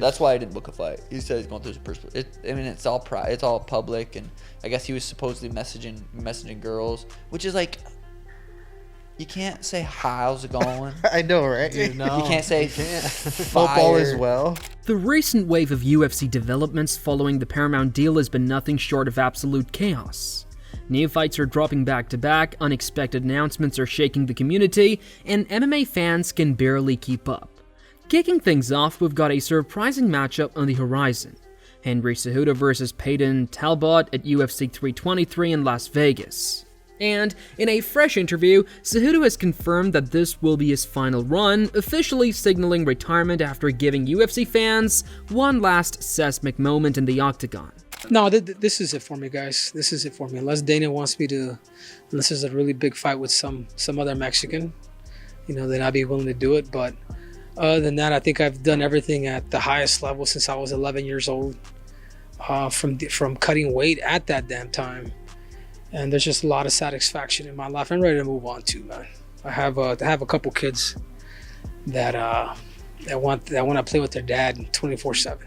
That's why I didn't book a flight. He said he's going through his personal. It's all it's all public, and I guess he was supposedly messaging girls, which is like, you can't say how's it going. I know, right? Dude, no. You can't say hope all is well. The recent wave of UFC developments following the Paramount deal has been nothing short of absolute chaos. New fights are dropping back to back, unexpected announcements are shaking the community, and MMA fans can barely keep up. Kicking things off, we've got a surprising matchup on the horizon. Henry Cejudo versus Peyton Talbot at UFC 323 in Las Vegas. And in a fresh interview, Cejudo has confirmed that this will be his final run, officially signaling retirement after giving UFC fans one last seismic moment in the octagon. No, this is it for me, guys. This is it for me. Unless Dana wants me to, unless there's a really big fight with some other Mexican, then I'd be willing to do it. But other than that, I think I've done everything at the highest level since I was 11 years old, from cutting weight at that damn time. And there's just a lot of satisfaction in my life. I'm ready to move on too, man. I have a couple kids that want to play with their dad 24/7.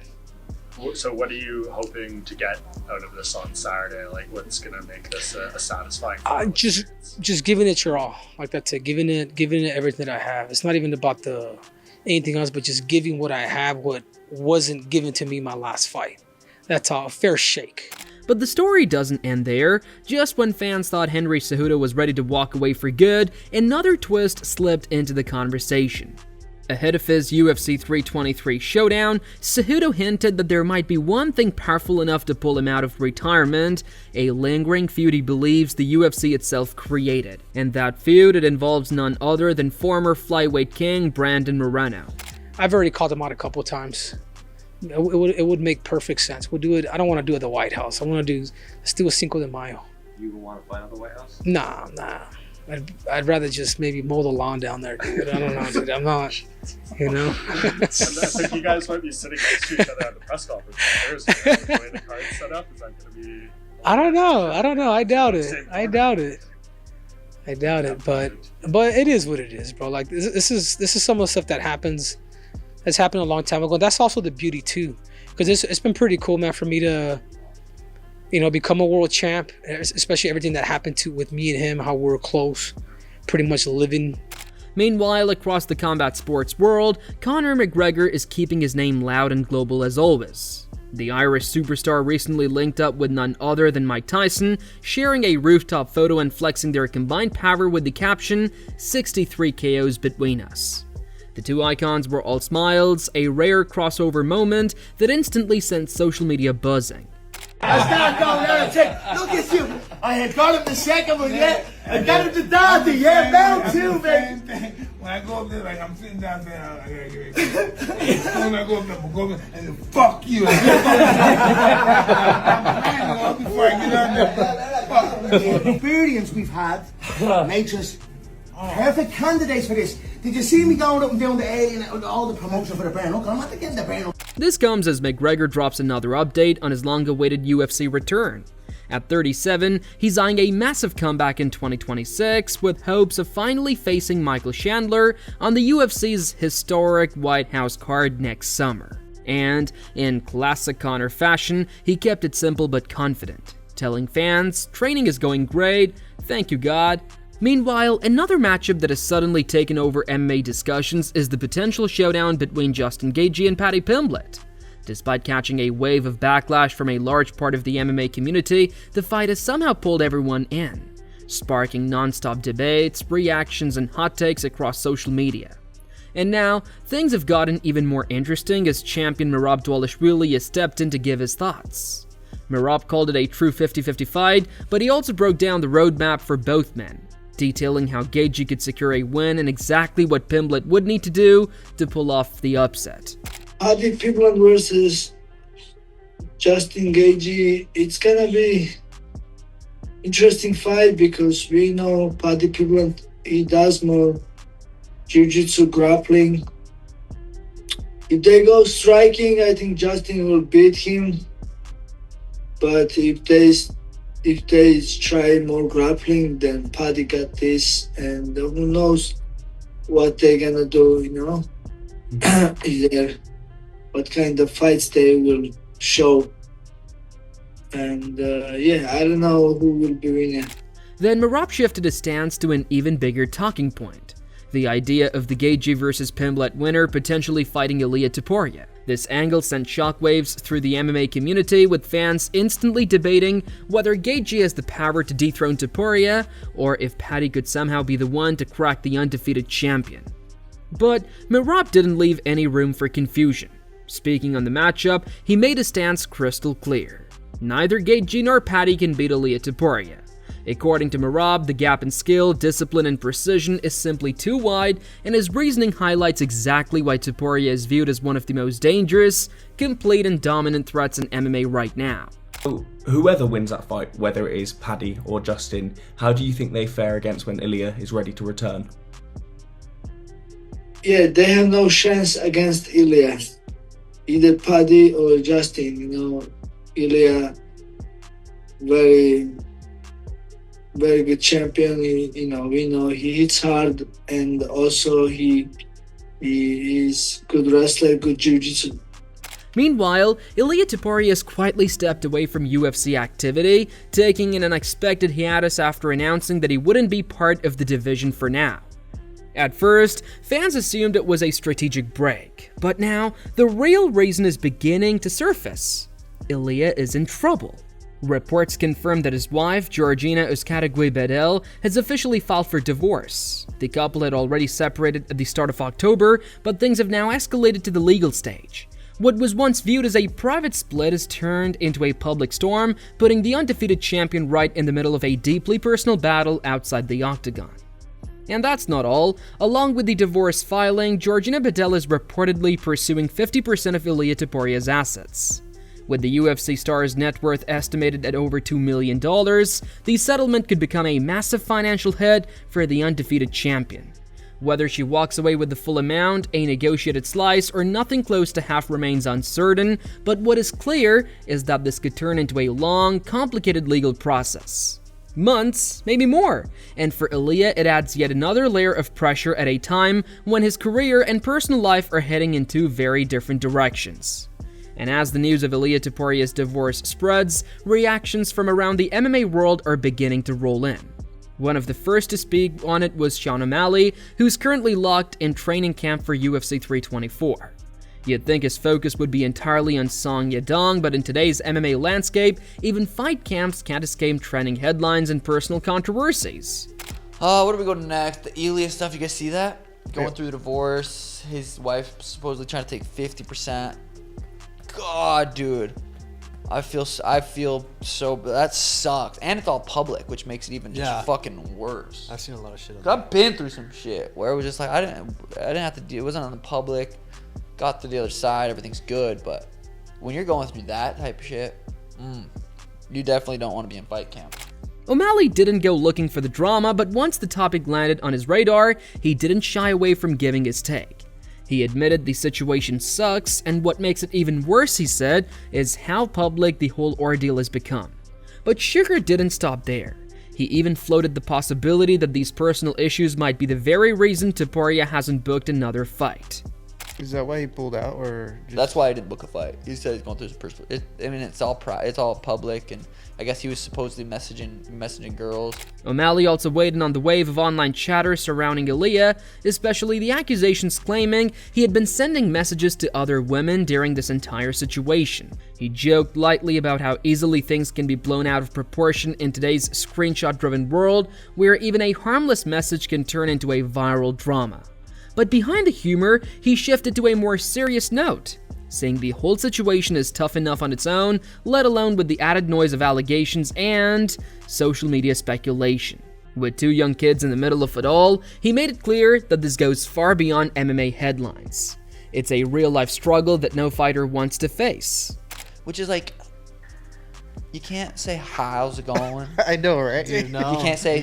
So what are you hoping to get out of this on Saturday? Like, what's gonna make this a satisfying fight? Just giving it your all. Like, that's it. Giving it everything that I have. It's not even about anything else, but just giving what I have, what wasn't given to me my last fight. That's all. A fair shake. But the story doesn't end there. Just when fans thought Henry Cejudo was ready to walk away for good, another twist slipped into the conversation. Ahead of his UFC 323 showdown, Cejudo hinted that there might be one thing powerful enough to pull him out of retirement, a lingering feud he believes the UFC itself created. And that feud, it involves none other than former flyweight king Brandon Moreno. I've already called him out a couple of times. It would make perfect sense. We'll do it. I don't want to do it at the White House. Let's do a Cinco de Mayo. You would want to fight at the White House? Nah. I'd rather just maybe mow the lawn down there, dude. I don't know, dude. I'm not, I think you guys might be sitting next to each other at the press conference. There's the way the card's set up. Is that going to be... I don't know. I doubt it. But it is what it is, bro. Like, this is some of the stuff that happens. That's happened a long time ago. That's also the beauty too, because it's been pretty cool, man, for me to, become a world champ, especially everything that happened with me and him, how we're close, pretty much living. Meanwhile, across the combat sports world, Conor McGregor is keeping his name loud and global as always. The Irish superstar recently linked up with none other than Mike Tyson, sharing a rooftop photo and flexing their combined power with the caption, 63 KOs between us. The two icons were all smiles, a rare crossover moment that instantly sent social media buzzing. Look at you! I had got him the second one, yeah? I got him the third, yeah? Bell too, man! When I go up there, like, I'm sitting down there, I gotta get it. When I go up there, I'm going and then, fuck you! Before I get on there, the experience we've had makes us perfect candidates for this. Did you see me going up and down the area and all the promotion for the brand? Look, I'm not getting the brand. This comes as McGregor drops another update on his long-awaited UFC return. At 37, he's eyeing a massive comeback in 2026 with hopes of finally facing Michael Chandler on the UFC's historic White House card next summer. And, in classic Conor fashion, he kept it simple but confident, telling fans, "Training is going great, thank you God." Meanwhile, another matchup that has suddenly taken over MMA discussions is the potential showdown between Justin Gaethje and Paddy Pimblett. Despite catching a wave of backlash from a large part of the MMA community, the fight has somehow pulled everyone in, sparking non-stop debates, reactions, and hot takes across social media. And now, things have gotten even more interesting as champion Merab Dvalishvili has stepped in to give his thoughts. Merab called it a true 50-50 fight, but he also broke down the roadmap for both men, detailing how Gaethje could secure a win and exactly what Pimblett would need to do to pull off the upset. Paddy Pimblett versus Justin Gaethje, it's gonna be interesting fight because we know Paddy Pimblett, he does more jiu-jitsu grappling. If they go striking, I think Justin will beat him. But if they try more grappling, then Paddy got this, and who knows what they're gonna do, Either what kind of fights they will show. And yeah, I don't know who will be winning. Then Merab shifted his stance to an even bigger talking point: the idea of the Gaethje vs Pimblet winner potentially fighting Ilia Topuria. This angle sent shockwaves through the MMA community, with fans instantly debating whether Gaethje has the power to dethrone Topuria, or if Paddy could somehow be the one to crack the undefeated champion. But Merab didn't leave any room for confusion. Speaking on the matchup, he made his stance crystal clear: neither Gaethje nor Paddy can beat Ilia Topuria. According to Merab, the gap in skill, discipline, and precision is simply too wide, and his reasoning highlights exactly why Topuria is viewed as one of the most dangerous, complete, and dominant threats in MMA right now. So, whoever wins that fight, whether it is Paddy or Justin, how do you think they fare against when Ilia is ready to return? Yeah, they have no chance against Ilia. Either Paddy or Justin, Ilia, very good champion. We know he hits hard, and also he is good wrestler, good jiu-jitsu. Meanwhile, Ilia Topuria has quietly stepped away from UFC activity, taking an unexpected hiatus after announcing that he wouldn't be part of the division for now. At first, fans assumed it was a strategic break, but now the real reason is beginning to surface. Ilia is in trouble. Reports confirm that his wife, Georgina Euskadagui-Bedell, has officially filed for divorce. The couple had already separated at the start of October, but things have now escalated to the legal stage. What was once viewed as a private split has turned into a public storm, putting the undefeated champion right in the middle of a deeply personal battle outside the octagon. And that's not all. Along with the divorce filing, Georgina Bedell is reportedly pursuing 50% of Ilia Topuria's assets. With the UFC star's net worth estimated at over $2 million, the settlement could become a massive financial hit for the undefeated champion. Whether she walks away with the full amount, a negotiated slice, or nothing close to half remains uncertain, but what is clear is that this could turn into a long, complicated legal process. Months, maybe more, and for Ilia it adds yet another layer of pressure at a time when his career and personal life are heading in two very different directions. And as the news of Ilia Topuria's divorce spreads, reactions from around the MMA world are beginning to roll in. One of the first to speak on it was Sean O'Malley, who's currently locked in training camp for UFC 324. You'd think his focus would be entirely on Song Yadong, but in today's MMA landscape, even fight camps can't escape trending headlines and personal controversies. What do we go to next? The Ilia stuff, you guys see that? Going through the divorce, his wife supposedly trying to take 50%. God, dude. I feel so, that sucks. And it's all public, which makes it even just fucking worse. I've seen a lot of shit. I've been through some shit where it was just like, I didn't have to do, it wasn't on the public. Got to the other side, everything's good, but when you're going through that type of shit, you definitely don't want to be in fight camp. O'Malley didn't go looking for the drama, but once the topic landed on his radar, he didn't shy away from giving his take. He admitted the situation sucks, and what makes it even worse, he said, is how public the whole ordeal has become. But Sugar didn't stop there. He even floated the possibility that these personal issues might be the very reason Topuria hasn't booked another fight. Is that why he pulled out, or just... That's why I didn't book a fight. He said he's going through his personal. It's all public, and I guess he was supposedly messaging girls. O'Malley also weighed in on the wave of online chatter surrounding Ilia, especially the accusations claiming he had been sending messages to other women during this entire situation. He joked lightly about how easily things can be blown out of proportion in today's screenshot-driven world, where even a harmless message can turn into a viral drama. But behind the humor, he shifted to a more serious note, saying the whole situation is tough enough on its own, let alone with the added noise of allegations and social media speculation. With two young kids in the middle of it all, he made it clear that this goes far beyond MMA headlines. It's a real-life struggle that no fighter wants to face. Which is like, you can't say, how's it going? I know, right? Dude, no. You can't say,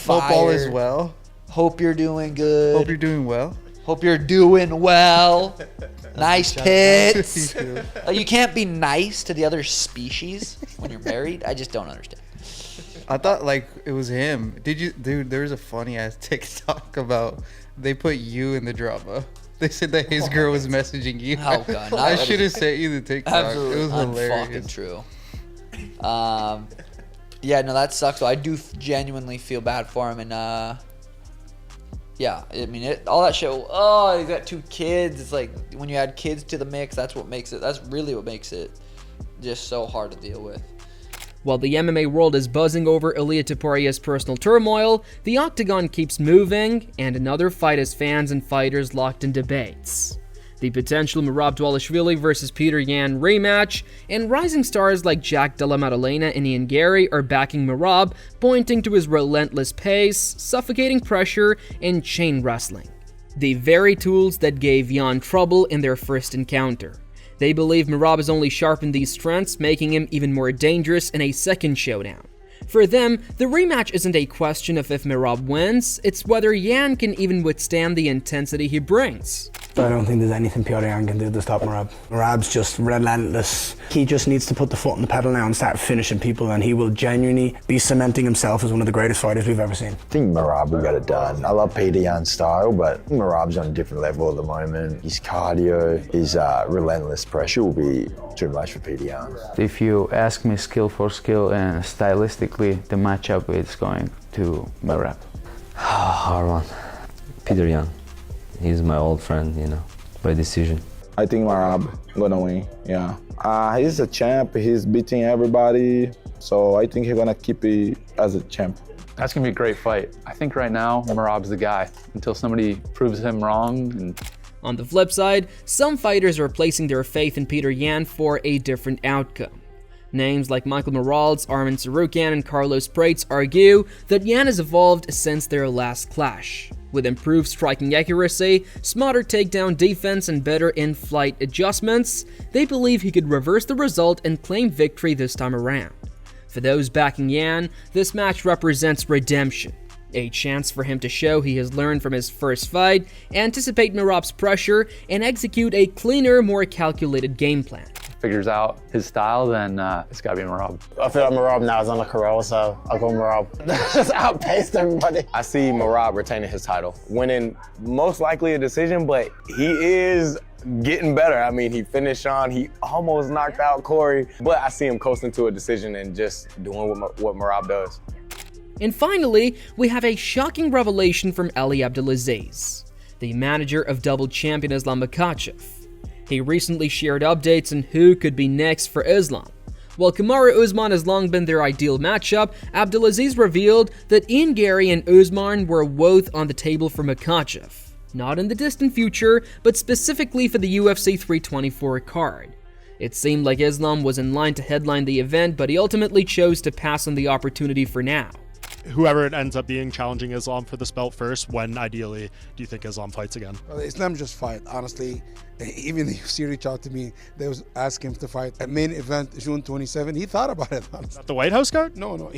Hope all is well. Hope you're doing good. Hope you're doing well. Hope you're doing well. Nice tits. You can't be nice to the other species when you're married. I just don't understand. I thought like it was him. Dude, there was a funny ass TikTok about they put you in the drama. They said that his girl was messaging you. Oh, God, not I should have sent you the TikTok. Absolutely It was hilarious. unfucking true. Yeah, no, that sucks. So I do genuinely feel bad for him, and yeah, I mean, all that shit. Oh, he's got 2 kids. It's like when you add kids to the mix, that's what makes it. That's really what makes it just so hard to deal with. While the MMA world is buzzing over Ilia Topuria's personal turmoil, the octagon keeps moving, and another fight has fans and fighters locked in debates. The potential Merab Dvalishvili versus Peter Yan rematch, and rising stars like Jack Della Maddalena and Ian Gary are backing Merab, pointing to his relentless pace, suffocating pressure, and chain wrestling. The very tools that gave Yan trouble in their first encounter. They believe Merab has only sharpened these strengths, making him even more dangerous in a second showdown. For them, the rematch isn't a question of if Merab wins, it's whether Yan can even withstand the intensity he brings. I don't think there's anything Piotr Yan can do to stop Merab. Merab's just relentless. He just needs to put the foot on the pedal now and start finishing people, and he will genuinely be cementing himself as one of the greatest fighters we've ever seen. I think Merab will get it done. I love Peter Yan's style, but Merab's on a different level at the moment. His cardio, his relentless pressure will be too much for Peter Yan. If you ask me skill for skill and stylistically, the matchup is going to Merab. Hard one. Peter Yan. He's my old friend, you know, by decision. I think Merab gonna win, yeah. He's a champ, he's beating everybody, so I think he's gonna keep it as a champ. That's gonna be a great fight. I think right now, Merab's the guy, until somebody proves him wrong. On the flip side, some fighters are placing their faith in Peter Yan for a different outcome. Names like Michael Morales, Arman Tsarukyan, and Carlos Prates argue that Yan has evolved since their last clash. With improved striking accuracy, smarter takedown defense, and better in-flight adjustments, they believe he could reverse the result and claim victory this time around. For those backing Yan, this match represents redemption, a chance for him to show he has learned from his first fight, anticipate Merab's pressure, and execute a cleaner, more calculated game plan. Figures out his style, then it's gotta be Merab. I feel like Merab now is on the corral, so I'll go Merab. Just outpaced everybody. I see Merab retaining his title, winning most likely a decision, but he is getting better. I mean, he finished Sean, he almost knocked out Corey, but I see him coasting to a decision and just doing what Merab does. And finally, we have a shocking revelation from Ali Abdelaziz, the manager of double champion Islam Makhachev. He recently shared updates on who could be next for Islam. While Kamaru Usman has long been their ideal matchup, Abdelaziz revealed that Ian Gary and Usman were both on the table for Makhachev. Not in the distant future, but specifically for the UFC 324 card. It seemed like Islam was in line to headline the event, but he ultimately chose to pass on the opportunity for now. Whoever it ends up being challenging Islam for this belt first, when ideally do you think Islam fights again? Well, Islam just fight, honestly. Even the UFC reached out to me, they was asking him to fight at main event June 27. He thought about it, honestly. At the White House card? No,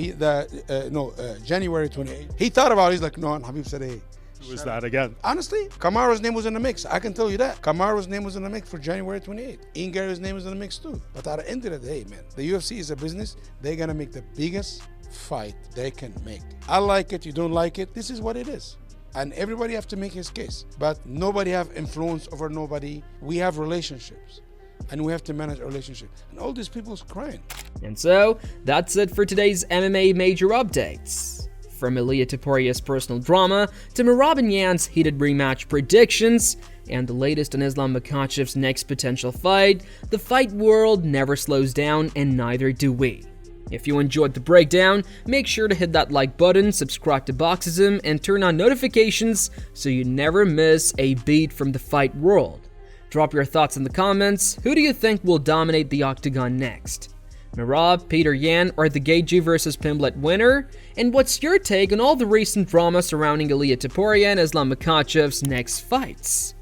January 28. He thought about it, he's like, no, and Habib said, hey. Who was that again? Honestly, Kamaru's name was in the mix. I can tell you that. Kamaru's name was in the mix for January 28. Ian Gary's name was in the mix too. But at the end of the day, man, the UFC is a business. They're gonna make the biggest fight they can make. I like it, you don't like it, this is what it is. And everybody have to make his case. But nobody have influence over nobody. We have relationships. And we have to manage a relationship. And all these people's crying. And so, that's it for today's MMA major updates. From Ilia Topuria's personal drama, to Merab and Yan's heated rematch predictions, and the latest on Islam Makhachev's next potential fight, the fight world never slows down, and neither do we. If you enjoyed the breakdown, make sure to hit that like button, subscribe to Boxism, and turn on notifications so you never miss a beat from the fight world. Drop your thoughts in the comments. Who do you think will dominate the octagon next? Merab, Peter Yan, or the Gaethje vs Pimblet winner? And what's your take on all the recent drama surrounding Ilia Topuria and Islam Makhachev's next fights?